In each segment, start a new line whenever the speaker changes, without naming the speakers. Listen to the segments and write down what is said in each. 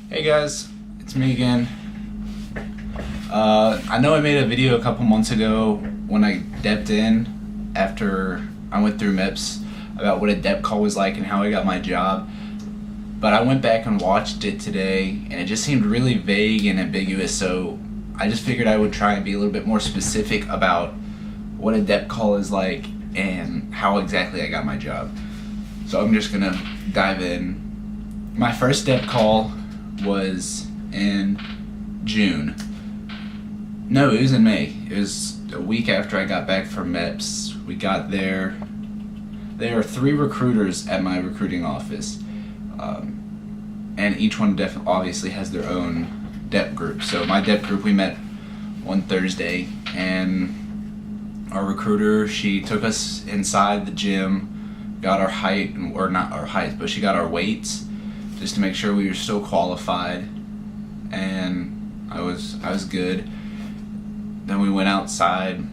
Hey guys, it's me again. I know I made a video a couple months ago when I depped in after I went through MEPS about what a dep call was like and how I got my job. But I went back and watched it today and it just seemed really vague and ambiguous, so I just figured I would try and be a little bit more specific about what a dep call is like and how exactly I got my job. So I'm just gonna dive in. My first dep call was in June. No, it was in May. It was a week after I got back from MEPS. We got there. There are 3 recruiters at my recruiting office, and each one obviously has their own dep group. So my dep group, we met one Thursday, and our recruiter, she took us inside the gym, got our height, or not our height, but she got our weights, just to make sure we were still qualified, and I was good. Then we went outside,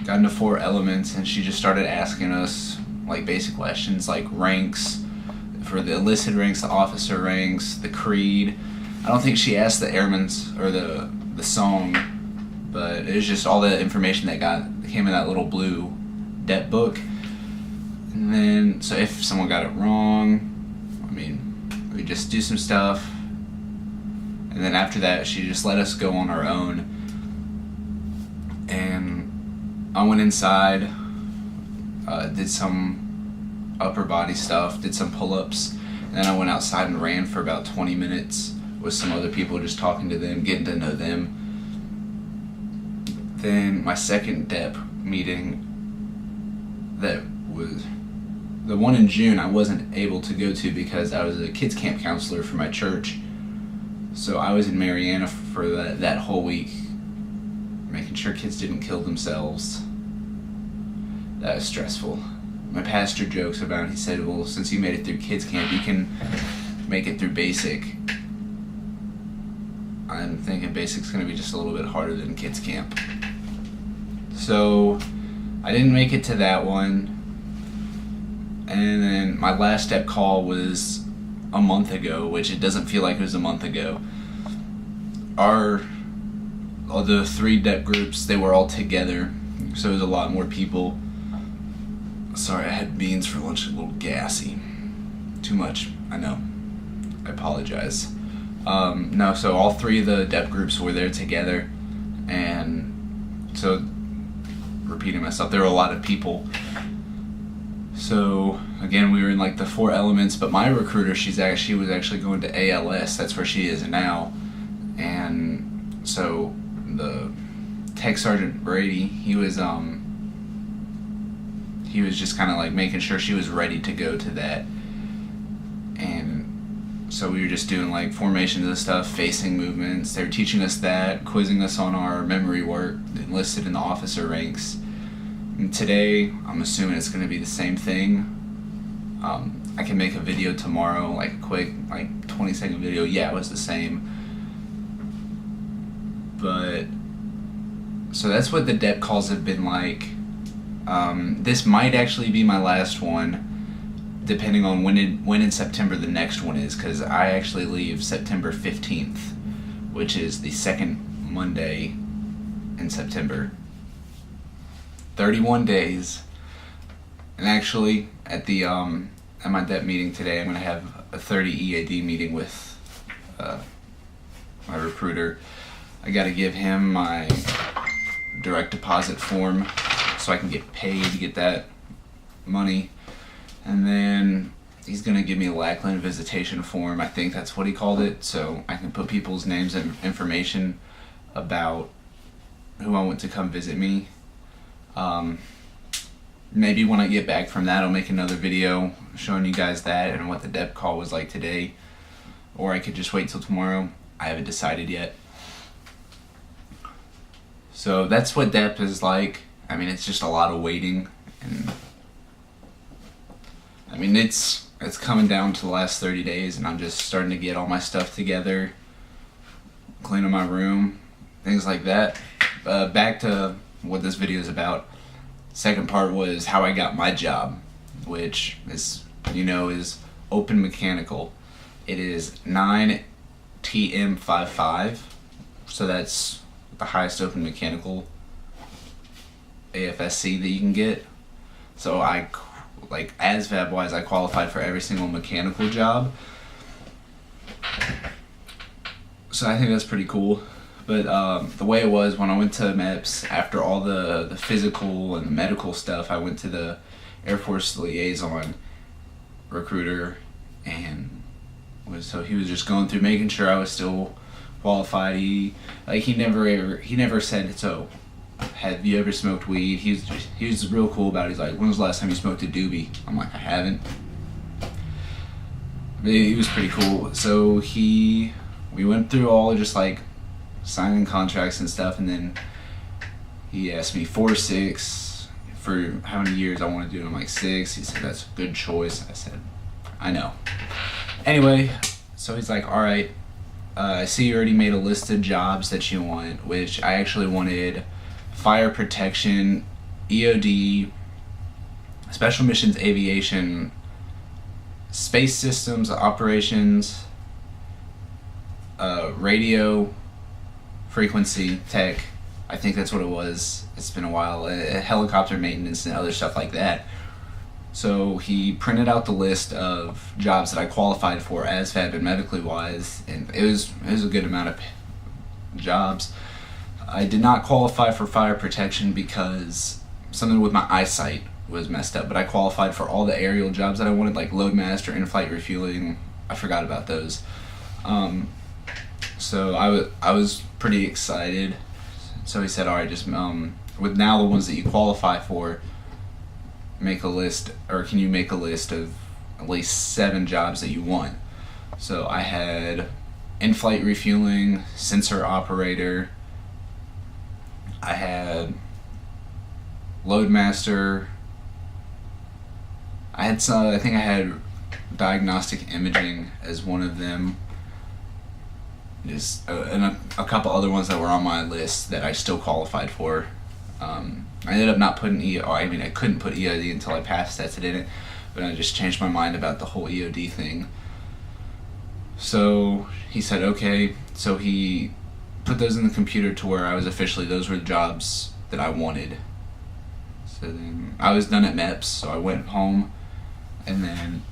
got into 4 elements, and she just started asking us like basic questions like ranks, for the enlisted ranks, the officer ranks, the creed. I don't think she asked the airman's or the song, but it was just all the information that came in that little blue dep book. And then, so if someone got it wrong, we just do some stuff, and then after that she just let us go on our own. And I went inside, did some upper body stuff, did some pull-ups, and then I went outside and ran for about 20 minutes with some other people, just talking to them, getting to know them. Then my second dep meeting, that was the one in June, I wasn't able to go to because I was a kids camp counselor for my church. So I was in Mariana for that whole week, making sure kids didn't kill themselves. That was stressful. My pastor jokes about it. He said, well, since you made it through kids camp, you can make it through basic. I'm thinking basic's going to be just a little bit harder than kids camp. So I didn't make it to that one. And then my last dep call was a month ago, which it doesn't feel like it was a month ago. The 3 dep groups, they were all together, so it was a lot more people. Sorry, I had beans for lunch, a little gassy. Too much, I know. I apologize. No, so all 3 of the dep groups were there together, and so, repeating myself, there were a lot of people. So again, we were in like the 4 elements, but my recruiter, she was actually going to ALS. That's where she is now. And so the Tech Sergeant Brady, he was just kind of like making sure she was ready to go to that. And so we were just doing like formations and stuff, facing movements. They were teaching us that, quizzing us on our memory work, enlisted in the officer ranks. And today, I'm assuming it's going to be the same thing. I can make a video tomorrow, like a quick, 20-second video. Yeah, it was the same. But, so that's what the dep calls have been like. This might actually be my last one, depending on when in September the next one is, because I actually leave September 15th, which is the second Monday in September. 31 days. And actually, at my dep meeting today, I'm going to have a 30 EAD meeting with my recruiter. I got to give him my direct deposit form so I can get paid to get that money. And then he's going to give me a Lackland visitation form. I think that's what he called it. So I can put people's names and information about who I want to come visit me. Maybe when I get back from that, I'll make another video showing you guys that and what the dep call was like today. Or I could just wait till tomorrow. I haven't decided yet. So that's what dep is like. It's just a lot of waiting, and it's coming down to the last 30 days, and I'm just starting to get all my stuff together, cleaning my room, things like that. Back to what this video is about. Second part was how I got my job, which is open mechanical. It is 9TM55, so that's the highest open mechanical AFSC that you can get. So like ASVAB wise, I qualified for every single mechanical job. So I think that's pretty cool. But the way it was when I went to MEPS, after all the physical and the medical stuff, I went to the Air Force liaison recruiter, and he was just going through making sure I was still qualified. He never said, so have you ever smoked weed? He was real cool about it. He's like, when was the last time you smoked a doobie? I'm like, I haven't. But he was pretty cool. So we went through all just like signing contracts and stuff, and then he asked me 4 to 6 for how many years I want to do. I'm like 6. He said, that's a good choice. I said, I know. Anyway, so he's like, all right, I see you already made a list of jobs that you want, which I actually wanted fire protection, EOD, special missions aviation, space systems operations, radio frequency tech. I think that's what it was. It's been a while. Helicopter maintenance and other stuff like that. So he printed out the list of jobs that I qualified for ASVAB and medically wise, and it was a good amount of jobs. I did not qualify for fire protection because something with my eyesight was messed up, but I qualified for all the aerial jobs that I wanted, like loadmaster, in-flight refueling. I forgot about those. So I was pretty excited. So he said, all right, just with now the ones that you qualify for, make a list, or can you make a list of at least 7 jobs that you want? So I had in-flight refueling, sensor operator, I had loadmaster, I think I had diagnostic imaging as one of them, and a couple other ones that were on my list that I still qualified for. I ended up not putting I couldn't put EOD until I passed tested in it, but I just changed my mind about the whole EOD thing. So he said, okay, so he put those in the computer to where those were the jobs that I wanted. So then I was done at MEPS, so I went home, and then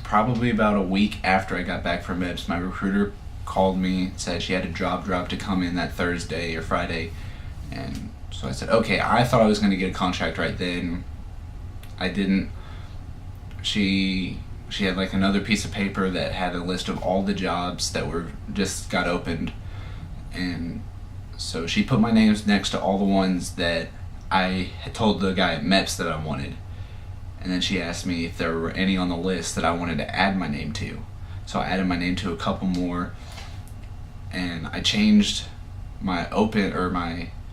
probably about a week after I got back from MEPS, my recruiter called me and said she had a job drop to come in that Thursday or Friday, and so I said, okay. I thought I was going to get a contract right then. I didn't. She had like another piece of paper that had a list of all the jobs that just got opened, and so she put my names next to all the ones that I had told the guy at MEPS that I wanted, and then she asked me if there were any on the list that I wanted to add my name to. So I added my name to a couple more, and I changed my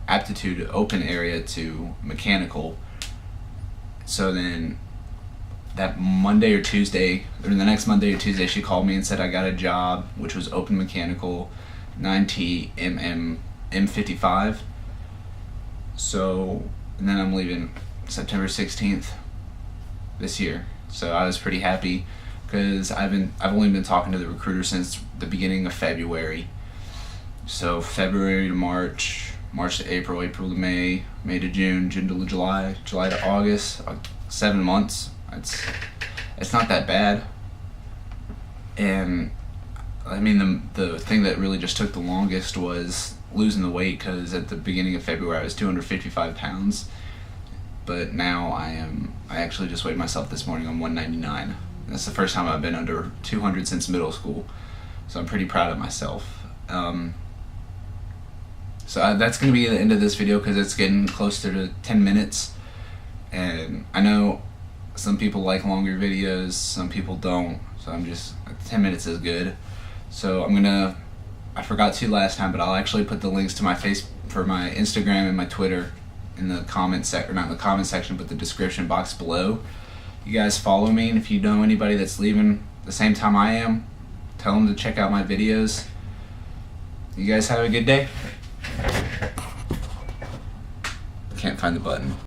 aptitude open area to mechanical. So then that Monday or Tuesday, or the next Monday or Tuesday, she called me and said I got a job, which was open mechanical, 9T M55. So, and then I'm leaving September 16th this year. So I was pretty happy because I've only been talking to the recruiter since the beginning of February. So February to March, March to April, April to May, May to June, June to July, July to August, 7 months. It's not that bad. And I mean, the thing that really just took the longest was losing the weight, because at the beginning of February I was 255 pounds, but now I actually just weighed myself this morning on 199. That's the first time I've been under 200 since middle school, so I'm pretty proud of myself. So that's going to be the end of this video because it's getting closer to 10 minutes, and I know some people like longer videos, some people don't, so 10 minutes is good. So I forgot to last time, but I'll actually put the links to my Instagram and my Twitter in the comment section, not in the comment section, but the description box below. You guys follow me, and if you know anybody that's leaving the same time I am, tell them to check out my videos. You guys have a good day. Can't find the button.